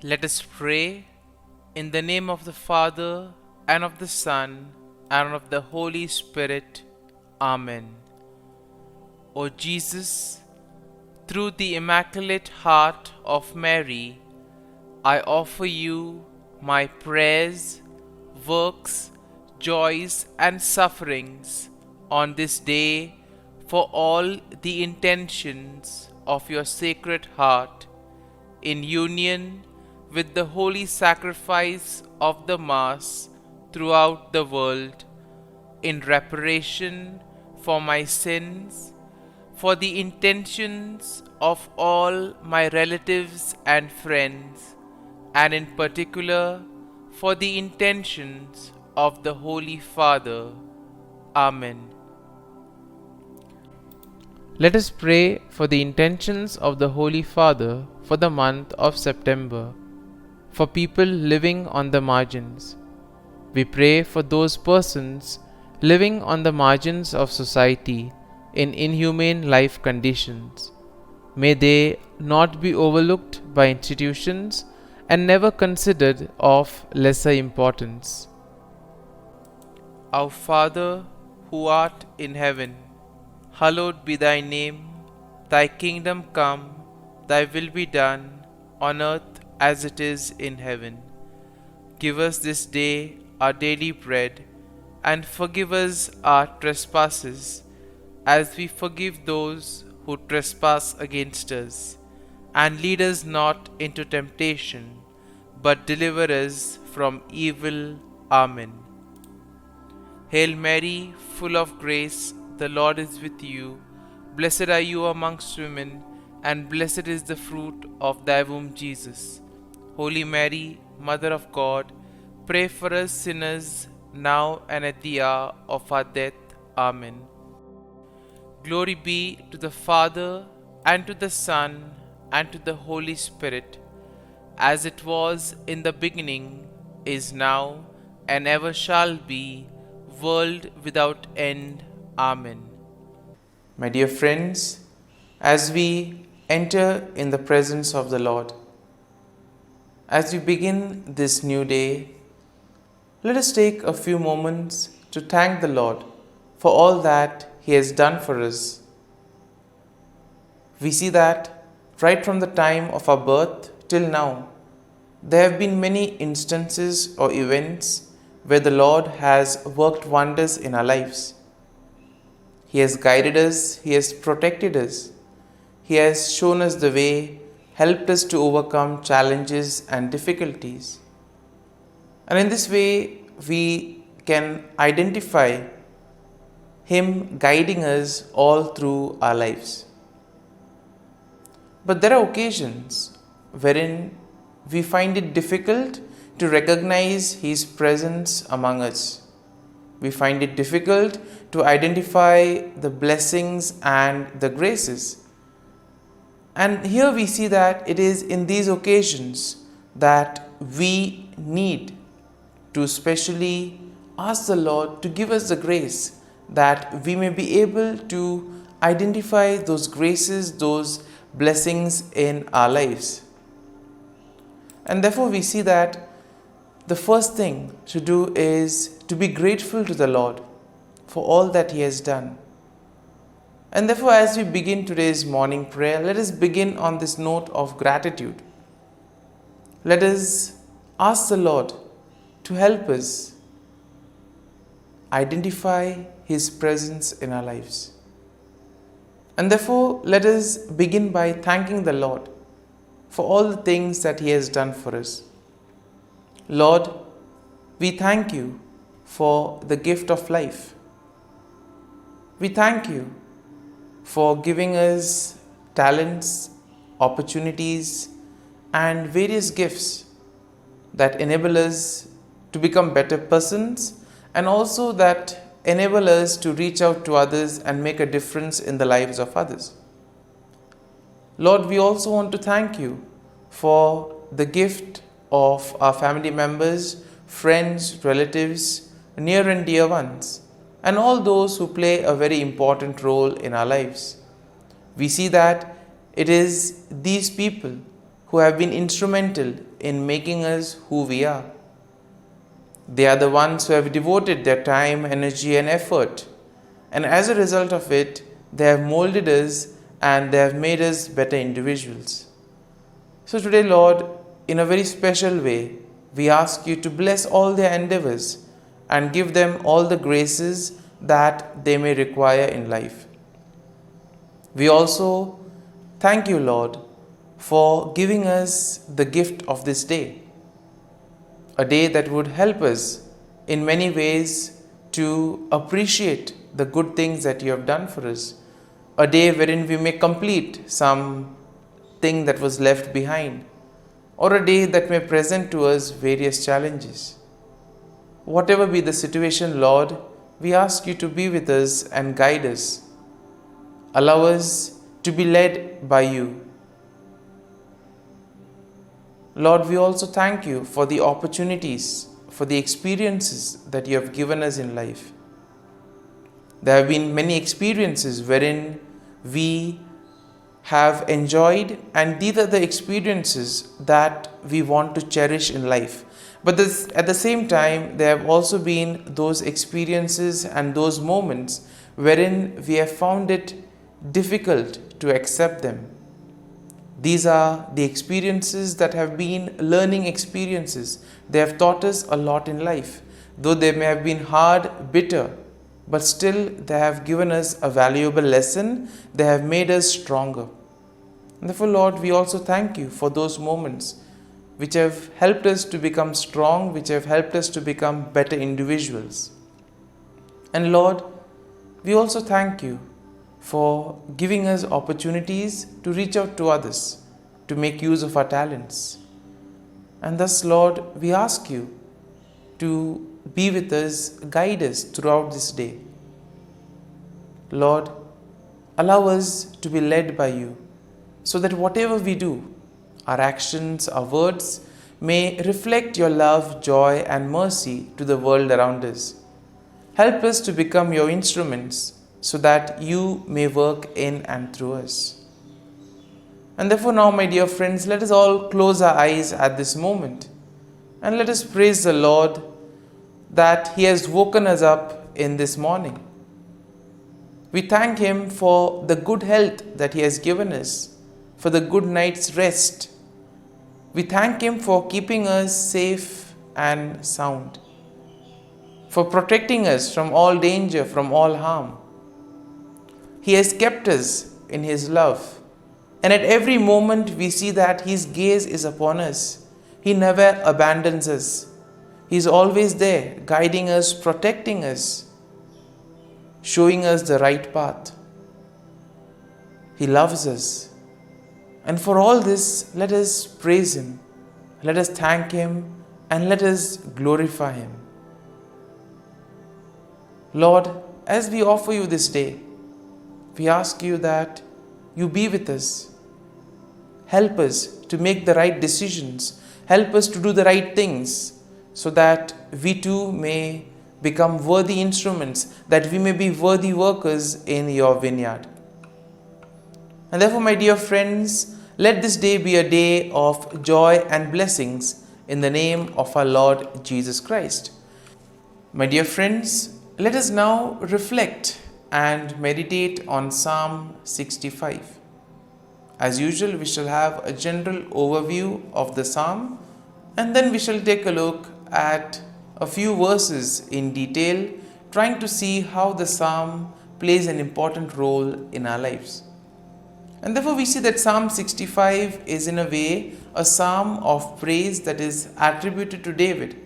Let us pray in the name of the Father, and of the Son, and of the Holy Spirit. Amen. O Jesus, through the Immaculate Heart of Mary, I offer you my prayers, works, joys, and sufferings on this day for all the intentions of your Sacred Heart, in union with the holy sacrifice of the Mass throughout the world, in reparation for my sins, for the intentions of all my relatives and friends, and in particular for the intentions of the Holy Father. Amen. Let us pray for the intentions of the Holy Father for the month of September, for people living on the margins. We pray for those persons living on the margins of society in inhumane life conditions. May they not be overlooked by institutions and never considered of lesser importance. Our Father, who art in heaven, hallowed be thy name. Thy kingdom come, thy will be done, on earth as it is in heaven. Give us this day our daily bread, and forgive us our trespasses, as we forgive those who trespass against us. And lead us not into temptation, but deliver us from evil. Amen. Hail Mary, full of grace, the Lord is with you. Blessed are you amongst women, and blessed is the fruit of thy womb, Jesus. Holy Mary, Mother of God, pray for us sinners, now and at the hour of our death. Amen. Glory be to the Father, and to the Son, and to the Holy Spirit, as it was in the beginning, is now, and ever shall be, world without end. Amen. My dear friends, as we enter in the presence of the Lord, as we begin this new day, let us take a few moments to thank the Lord for all that He has done for us. We see that right from the time of our birth till now, there have been many instances or events where the Lord has worked wonders in our lives. He has guided us, He has protected us, He has shown us the way, helped us to overcome challenges and difficulties. And in this way, we can identify Him guiding us all through our lives. But there are occasions wherein we find it difficult to recognize His presence among us. We find it difficult to identify the blessings and the graces. And here we see that it is in these occasions that we need to specially ask the Lord to give us the grace that we may be able to identify those graces, those blessings in our lives. And therefore we see that the first thing to do is to be grateful to the Lord for all that He has done. And therefore, as we begin today's morning prayer, let us begin on this note of gratitude. Let us ask the Lord to help us identify His presence in our lives. And therefore, let us begin by thanking the Lord for all the things that He has done for us. Lord, we thank You for the gift of life. We thank You for giving us talents, opportunities, and various gifts that enable us to become better persons, and also that enable us to reach out to others and make a difference in the lives of others. Lord, we also want to thank You for the gift of our family members, friends, relatives, near and dear ones, and all those who play a very important role in our lives. We see that it is these people who have been instrumental in making us who we are. They are the ones who have devoted their time, energy, and effort. And as a result of it, they have molded us and they have made us better individuals. So today, Lord, in a very special way, we ask you to bless all their endeavors and give them all the graces that they may require in life. We also thank you, Lord, for giving us the gift of this day, a day that would help us in many ways to appreciate the good things that you have done for us, a day wherein we may complete some thing that was left behind, or a day that may present to us various challenges. Whatever be the situation, Lord, we ask you to be with us and guide us. Allow us to be led by you. Lord, we also thank you for the opportunities, for the experiences that you have given us in life. There have been many experiences wherein we have enjoyed, and these are the experiences that we want to cherish in life. But at the same time, there have also been those experiences and those moments wherein we have found it difficult to accept them. These are the experiences that have been learning experiences. They have taught us a lot in life. Though they may have been hard, bitter, but still they have given us a valuable lesson. They have made us stronger. And therefore, Lord, we also thank you for those moments which have helped us to become strong, which have helped us to become better individuals. And Lord, we also thank you for giving us opportunities to reach out to others, to make use of our talents. And thus, Lord, we ask you to be with us, guide us throughout this day. Lord, allow us to be led by you, so that whatever we do, our actions, our words, may reflect your love, joy, and mercy to the world around us. Help us to become your instruments, so that you may work in and through us. And therefore now, my dear friends, let us all close our eyes at this moment, and let us praise the Lord that He has woken us up in this morning. We thank Him for the good health that He has given us, for the good night's rest. We thank Him for keeping us safe and sound, for protecting us from all danger, from all harm. He has kept us in His love, and at every moment we see that His gaze is upon us. He never abandons us. He is always there, guiding us, protecting us, showing us the right path. He loves us. And for all this, let us praise Him, let us thank Him, and let us glorify Him. Lord, as we offer you this day, we ask you that you be with us. Help us to make the right decisions. Help us to do the right things, so that we too may become worthy instruments, that we may be worthy workers in your vineyard. And therefore, my dear friends, let this day be a day of joy and blessings in the name of our Lord Jesus Christ. My dear friends, let us now reflect and meditate on Psalm 65. As usual, we shall have a general overview of the psalm, and then we shall take a look at a few verses in detail, trying to see how the psalm plays an important role in our lives. And therefore we see that Psalm 65 is in a way a psalm of praise that is attributed to David.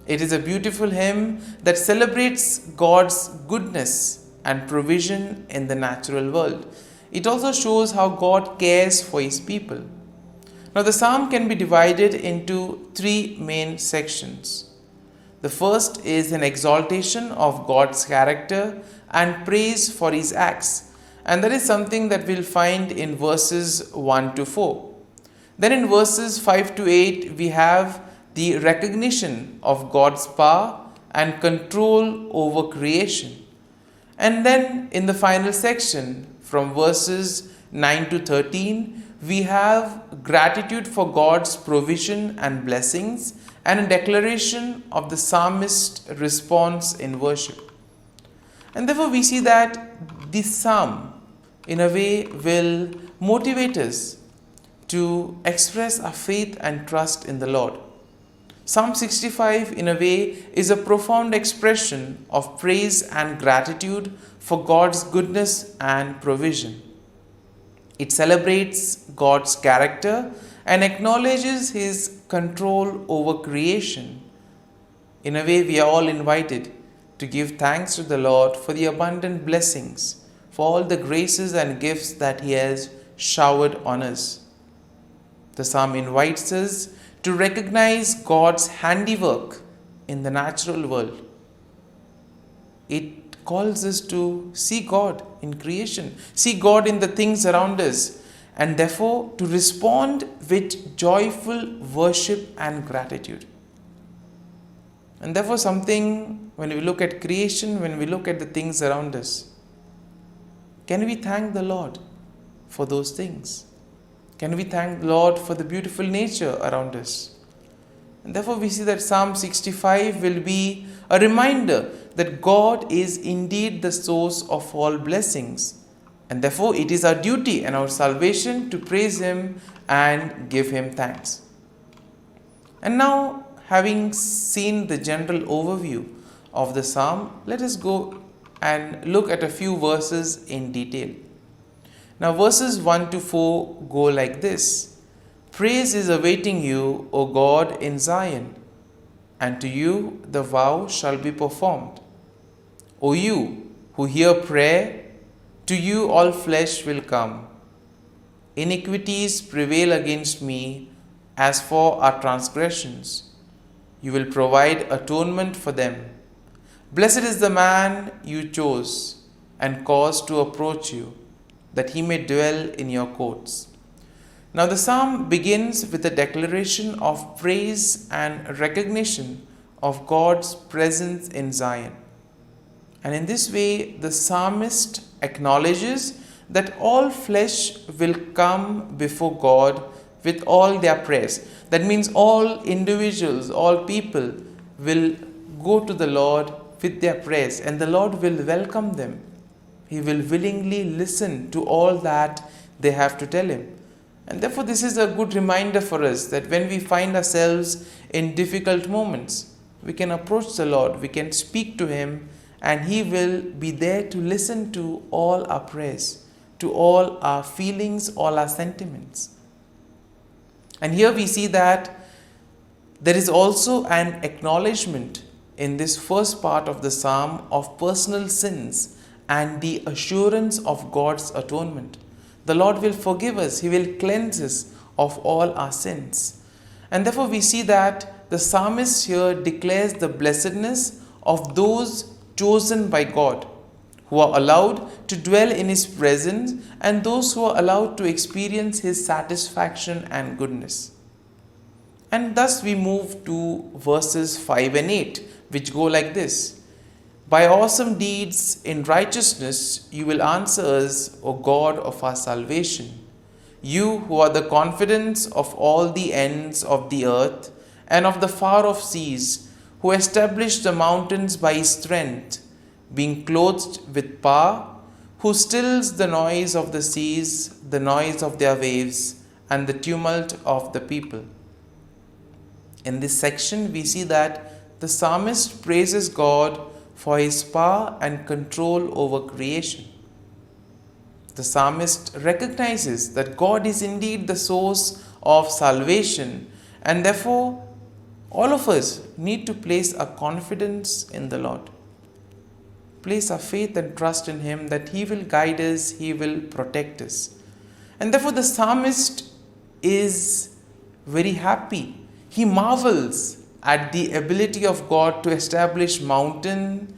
It is a beautiful hymn that celebrates God's goodness and provision in the natural world. It also shows how God cares for His people. Now the psalm can be divided into three main sections. The first is an exaltation of God's character and praise for His acts. And that is something that we'll find in verses 1 to 4. Then in verses 5 to 8, we have the recognition of God's power and control over creation. And then in the final section, from verses 9 to 13, we have gratitude for God's provision and blessings and a declaration of the psalmist's response in worship. And therefore we see that this psalm in a way will motivate us to express our faith and trust in the Lord. Psalm 65 in a way is a profound expression of praise and gratitude for God's goodness and provision. It celebrates God's character and acknowledges His control over creation. In a way, we are all invited to give thanks to the Lord for the abundant blessings, for all the graces and gifts that He has showered on us. The psalm invites us to recognize God's handiwork in the natural world. It calls us to see God in creation, see God in the things around us, and therefore to respond with joyful worship and gratitude. And therefore something, when we look at creation, when we look at the things around us, can we thank the Lord for those things? Can we thank the Lord for the beautiful nature around us? And therefore we see that Psalm 65 will be a reminder that God is indeed the source of all blessings. And therefore it is our duty and our salvation to praise Him and give Him thanks. And now, having seen the general overview of the psalm, let us go and look at a few verses in detail. Now verses 1 to 4 go like this. Praise is awaiting you, O God, in Zion, and to you the vow shall be performed. O you who hear prayer, to you all flesh will come. Iniquities prevail against me as for our transgressions. You will provide atonement for them. Blessed is the man you chose and caused to approach you, that he may dwell in your courts. Now the psalm begins with a declaration of praise and recognition of God's presence in Zion. And in this way, the psalmist acknowledges that all flesh will come before God with all their prayers. That means all individuals, all people will go to the Lord with their prayers, and the Lord will welcome them. He will willingly listen to all that they have to tell Him. And therefore this is a good reminder for us that when we find ourselves in difficult moments, we can approach the Lord, we can speak to Him, and He will be there to listen to all our prayers, to all our feelings, all our sentiments. And here we see that there is also an acknowledgement in this first part of the psalm of personal sins and the assurance of God's atonement. The Lord will forgive us. He will cleanse us of all our sins. And therefore we see that the psalmist here declares the blessedness of those chosen by God, who are allowed to dwell in His presence, and those who are allowed to experience His satisfaction and goodness. And thus we move to verses 5 and 8, which go like this. By awesome deeds in righteousness you will answer us, O God of our salvation. You who are the confidence of all the ends of the earth and of the far off seas, who established the mountains by His strength, being clothed with power, who stills the noise of the seas, the noise of their waves, and the tumult of the people. In this section, we see that the psalmist praises God for His power and control over creation. The psalmist recognizes that God is indeed the source of salvation, and therefore all of us need to place our confidence in the Lord. Place our faith and trust in Him that He will guide us, He will protect us. And therefore the psalmist is very happy. He marvels at the ability of God to establish mountain,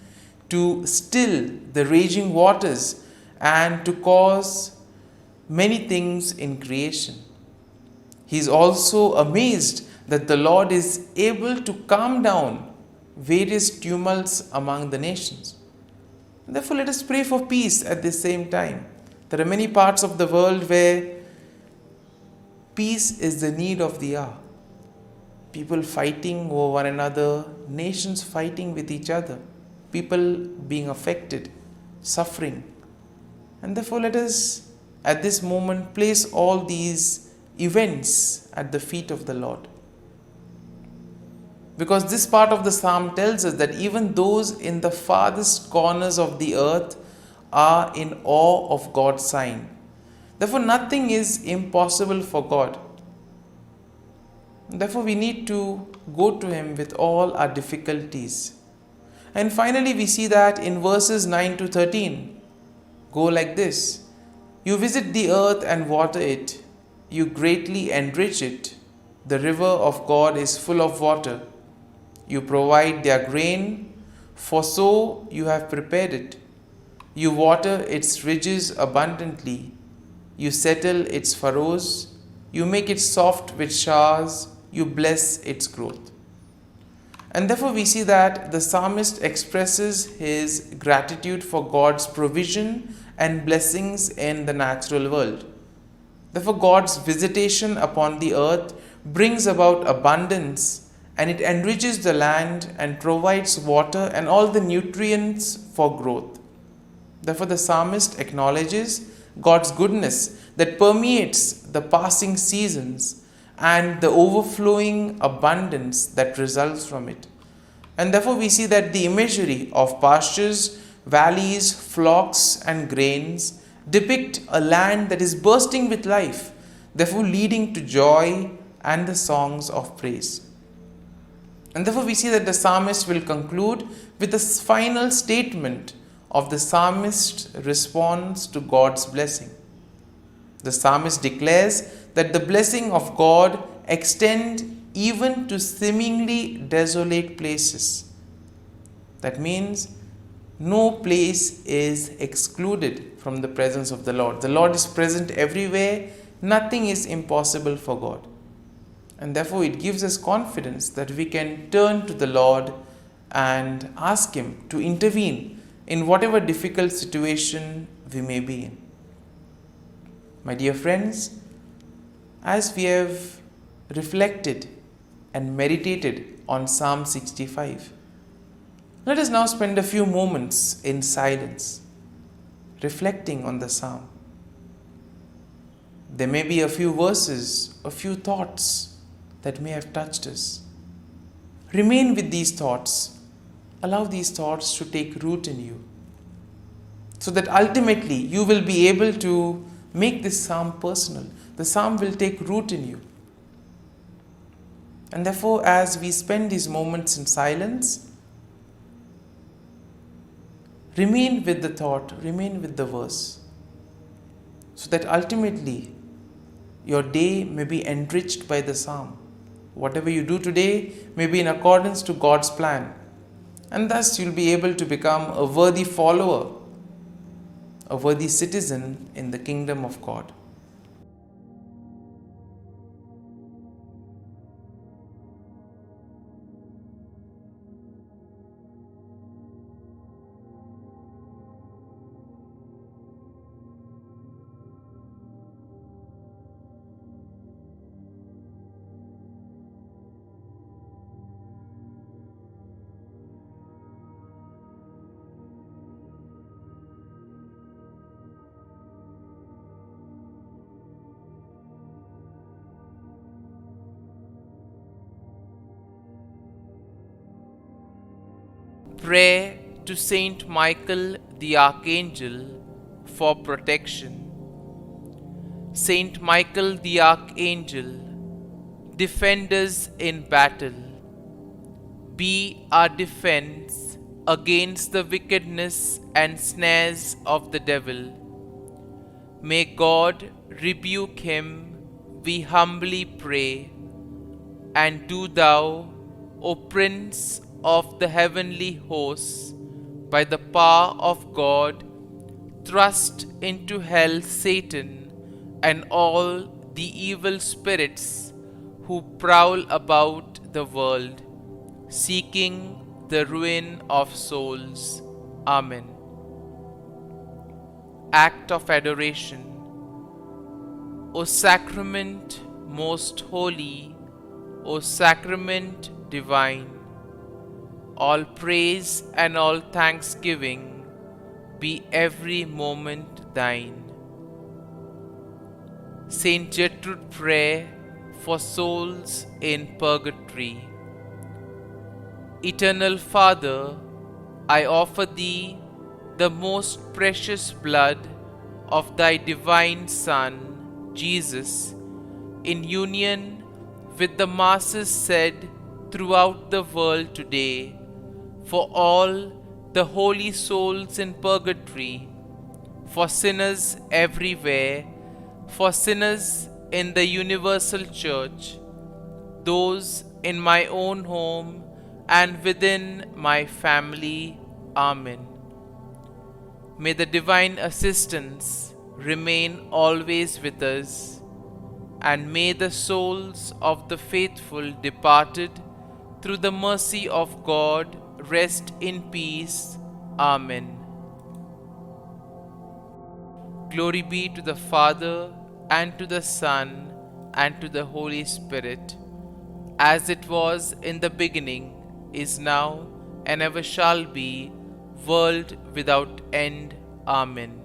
to still the raging waters, and to cause many things in creation. He is also amazed that the Lord is able to calm down various tumults among the nations. Therefore, let us pray for peace at the same time. There are many parts of the world where Peace is the need of the hour. People fighting over one another, nations fighting with each other, people being affected, suffering. And therefore, let us at this moment place all these events at the feet of the Lord. Because this part of the psalm tells us that even those in the farthest corners of the earth are in awe of God's sign. Therefore, nothing is impossible for God. Therefore, we need to go to Him with all our difficulties. And finally, we see that in verses 9 to 13, go like this: You visit the earth and water it, you greatly enrich it. The river of God is full of water. You provide their grain, for so you have prepared it. You water its ridges abundantly. You settle its furrows. You make it soft with showers. You bless its growth. And therefore we see that the psalmist expresses his gratitude for God's provision and blessings in the natural world. Therefore God's visitation upon the earth brings about abundance, and it enriches the land and provides water and all the nutrients for growth. Therefore the psalmist acknowledges God's goodness that permeates the passing seasons and the overflowing abundance that results from it. And therefore we see that the imagery of pastures, valleys, flocks and grains depict a land that is bursting with life, therefore leading to joy and the songs of praise. And therefore we see that the psalmist will conclude with the final statement of the psalmist's response to God's blessing. The psalmist declares that the blessing of God extends even to seemingly desolate places. That means no place is excluded from the presence of the Lord. The Lord is present everywhere. Nothing is impossible for God. And therefore it gives us confidence that we can turn to the Lord and ask Him to intervene in whatever difficult situation we may be in. My dear friends, as we have reflected and meditated on Psalm 65, let us now spend a few moments in silence, reflecting on the psalm. There may be a few verses, a few thoughts that may have touched us. Remain with these thoughts. Allow these thoughts to take root in you, so that ultimately you will be able to make this psalm personal. The psalm will take root in you. And therefore, as we spend these moments in silence, remain with the thought, remain with the verse, so that ultimately your day may be enriched by the psalm. Whatever you do today may be in accordance to God's plan, and thus you'll be able to become a worthy follower, a worthy citizen in the kingdom of God. Prayer to Saint Michael the Archangel for protection. Saint Michael the Archangel, defend us in battle. Be our defense against the wickedness and snares of the devil. May God rebuke him, we humbly pray. And do thou, O Prince of the heavenly hosts, by the power of God, thrust into hell Satan and all the evil spirits who prowl about the world, seeking the ruin of souls. Amen. Act of Adoration. O sacrament most holy, O sacrament divine, all praise and all thanksgiving be every moment thine. Saint Gertrude, prayer for souls in purgatory. Eternal Father, I offer Thee the most precious blood of Thy divine Son, Jesus, in union with the masses said throughout the world today, for all the holy souls in purgatory, for sinners everywhere, for sinners in the universal church, those in my own home and within my family. Amen. May the divine assistance remain always with us, and may the souls of the faithful departed through the mercy of God rest in peace. Amen. Glory be to the Father, and to the Son, and to the Holy Spirit, as it was in the beginning, is now, and ever shall be, world without end. Amen.